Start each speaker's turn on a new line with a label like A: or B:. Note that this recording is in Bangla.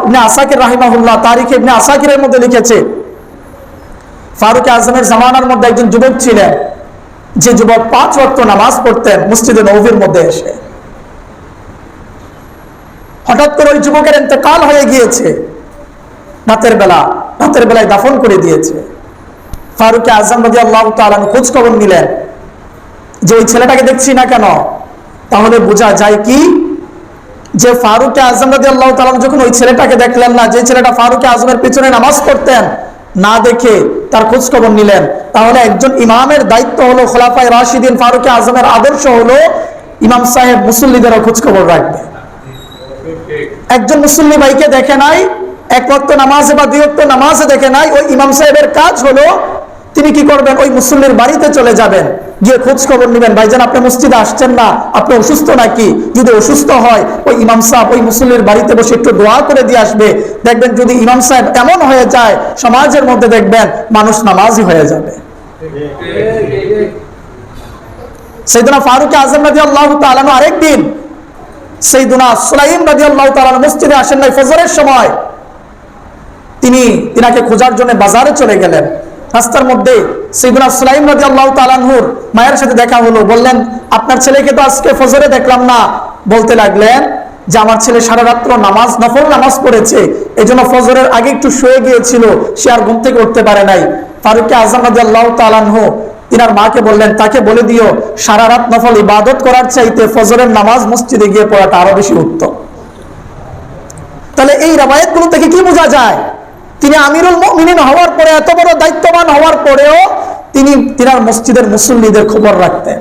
A: ইবনে আসাকির রাহিমাহুল্লাহ তারিখ ইবনে আসাকিরের মধ্যে লিখেছে, ফারুক আজমের জামানার মধ্যে একজন যুবক ছিলেন, যে যুবক 5 ওয়াক্ত নামাজ পড়তেন মসজিদে নববীর মধ্যে এসে। হঠাৎ করে ওই যুবকের ইন্তেকাল হয়ে গিয়েছে, রাতের বেলায় দাফন করে দিয়েছে। ফারুক আজম রাদিয়াল্লাহু তাআলা খোঁজ খবর নিলেন যে ওই ছেলেটাকে দেখছি না কেন। তাহলে বোঝা যায় কি, যে ফারুক আজম রাদিয়াল্লাহু তাআলা যখন ওই ছেলেটাকে দেখলেন না, যে ছেলেটা ফারুক আজমের পিছনে নামাজ পড়তেন, না দেখে তার খোঁজ খবর নিলেন, তাহলে একজন ইমামের দায়িত্ব হলো, খোলাফায়ে রাশিদিন ফারুক আজমের আদর্শ হলো ইমাম সাহেব মুসল্লিদেরও খোঁজ খবর রাখবে। একজন মুসল্লি ভাইকে দেখে নাই, 1 ওয়াক্ত নামাজে বা 2 ওয়াক্ত নামাজে দেখে নাই, ওই ইমাম সাহেবের কাজ হলো তিনি কি করবেন, ওই মুসল্লির বাড়িতে চলে যাবেন, গিয়ে খোঁজ খবর নেবেন, ভাইজান আপনি মসজিদে আসছেন না, আপনি অসুস্থ নাকি? যদি অসুস্থ হয় ওই ইমাম সাহেব ওই মুসল্লির বাড়িতে বসে একটু দোয়া করে দিয়ে আসবে। দেখবেন যদি ইমাম সাহেব এমন হয়ে যায়, সমাজের মধ্যে দেখবেন মানুষ নামাজি হয়ে যাবে। সাইয়েদনা ফারুক আজম রাদিয়াল্লাহু তাআলা আরেকদিন সাইয়েদনা সুলাইম রাদিয়াল্লাহু তাআলা মসজিদে আসেন নাই ফজরের সময়, তিনাকে খোঁজার জন্য বাজারে চলে গেলেন। রাস্তার মধ্যে সাইয়েদনা সুলাইম রাদিয়াল্লাহু তাআলা আনহুর মায়ের সাথে দেখা হলো। বললেন, আপনার ছেলেকে তো আজকে ফজরে দেখলাম না। বলতে লাগলেন যে আমার ছেলে সারা রাত্র নফল নামাজ পড়েছে, এজন্য ফজরের আগে একটু শুয়ে গিয়েছিল, সে আর ঘুম থেকে উঠতে পারে নাই। ফারুক আজম রাদিয়াল্লাহু তাআলা আনহু তিনার মাকে বললেন, তাকে বলে দিও সারা রাত নফল ইবাদত করার চাইতে ফজরের নামাজ মসজিদে গিয়ে পড়াটা আরো বেশি উত্তম। তাহলে এই রওয়ায়াতগুলো থেকে কি বোঝা যায়, তিনি আমিরুল মুমিনিন হওয়ার পরে, এত বড় দায়িত্ববান হওয়ার পরেও তিনার মসজিদের মুসল্লিদের খবর রাখতেন।